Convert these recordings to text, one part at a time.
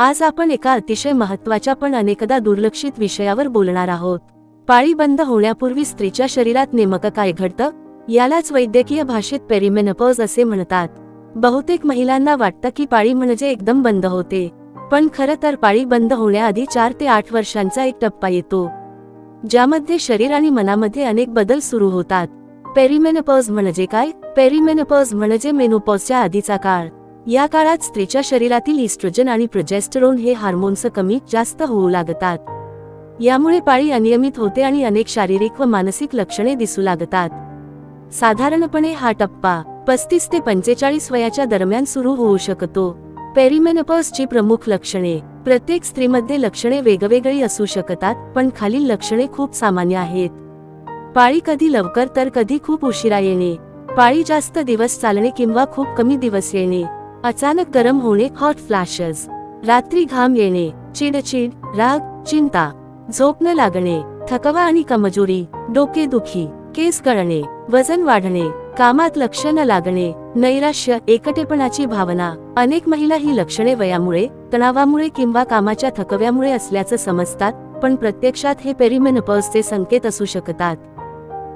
आज आपण एका अतिशय महत्त्वाच्या पण अनेकदा दुर्लक्षित विषयावर बोलणार आहोत। पाळी बंद होण्यापूर्वी स्त्रीच्या शरीरात नेमकं काय घडतं, यालाच वैद्यकीय भाषेत पेरिमेनोपॉज असे म्हणतात। बहुतेक महिलांना वाटतं की पाळी म्हणजे एकदम बंद होते, पण खरं तर पाळी बंद होण्याआधी 4 ते 8 वर्षांचा एक टप्पा येतो, ज्यामध्ये शरीर आणि मनामध्ये अनेक बदल सुरू होतात। पेरिमेनोपॉज म्हणजे काय? पेरिमेनोपॉज म्हणजे मेनोपॉजच्या आधीचा काळ। या काळात स्त्रीच्या शरीरातील इस्ट्रोजन आणि प्रोजेस्टेरॉन हे हार्मोन्स कमी जास्त होऊ लागतात। यामुळे पाळी अनियमित होते आणि अनेक शारीरिक व मानसिक लक्षणे दिसू लागतात। साधारणपणे हा टप्पा 35 ते 45 वयाच्या दरम्यान सुरू होऊ शकतो। पेरिमेनोपॉजची प्रमुख लक्षणे। प्रत्येक स्त्रीमध्ये लक्षणे वेगवेगळी असू शकतात, पण खालील लक्षणे खूप सामान्य आहेत। पाळी कधी लवकर तर कधी खूप उशिरा येणे, पाळी जास्त दिवस चालणे किंवा खूप कमी दिवस येणे, अचानक गरम होणे हॉट फ्लॅशेस, रात्री घाम येणे, चिडचिड, राग, चिंता, झोप न लागणे, थकवा आणि कमजोरी, डोकेदुखी, केस गळणे, वजन वाढणे, कामात लक्ष न लागणे, नैराश्य, एकटेपणाची भावना। अनेक महिला ही लक्षणे वयामुळे, तणावामुळे किंवा कामाच्या थकव्यामुळे असल्याचं समजतात, पण प्रत्यक्षात हे पेरिमेनोपॉजचे संकेत असू शकतात।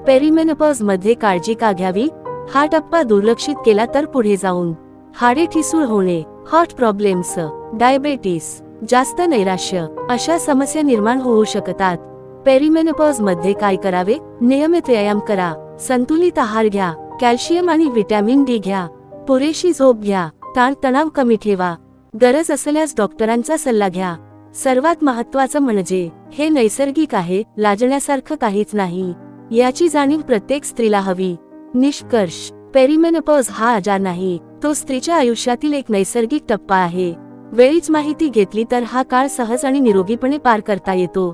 पेरिमेनोपॉज मध्ये काळजी का घ्यावी? हा टप्पा दुर्लक्षित केला तर पुढे जाऊन हाडे ठिसूळ होणे, हार्ट प्रॉब्लेम्स, डायबेटीस, जास्त नैराश्य अशा समस्या निर्माण होऊ शकतात। पेरिमेनोपॉज मध्ये काय करावे? नियमित व्यायाम करा, संतुलित आहार घ्या, कॅल्शियम आणि व्हिटॅमिन डी घ्या, पुरेशी झोप घ्या, ताणतणाव कमी ठेवा, गरज असल्यास डॉक्टरांचा सल्ला घ्या। सर्वात महत्त्वाचं म्हणजे हे नैसर्गिक आहे, लाजण्यासारखं काहीच नाही, याची जाणीव प्रत्येक स्त्रीला हवी। निष्कर्ष: पेरिमेनोपॉज हा आजार नाही, तो स्त्रीच्या आयुष्यातील एक नैसर्गिक टप्पा आहे। वेळीच माहिती घेतली तर हा काळ सहज आणि निरोगीपणे पार करता येतो।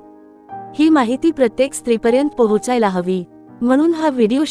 ही माहिती प्रत्येक स्त्रीपर्यंत पोहोचायला हवी, म्हणून हा व्हिडिओ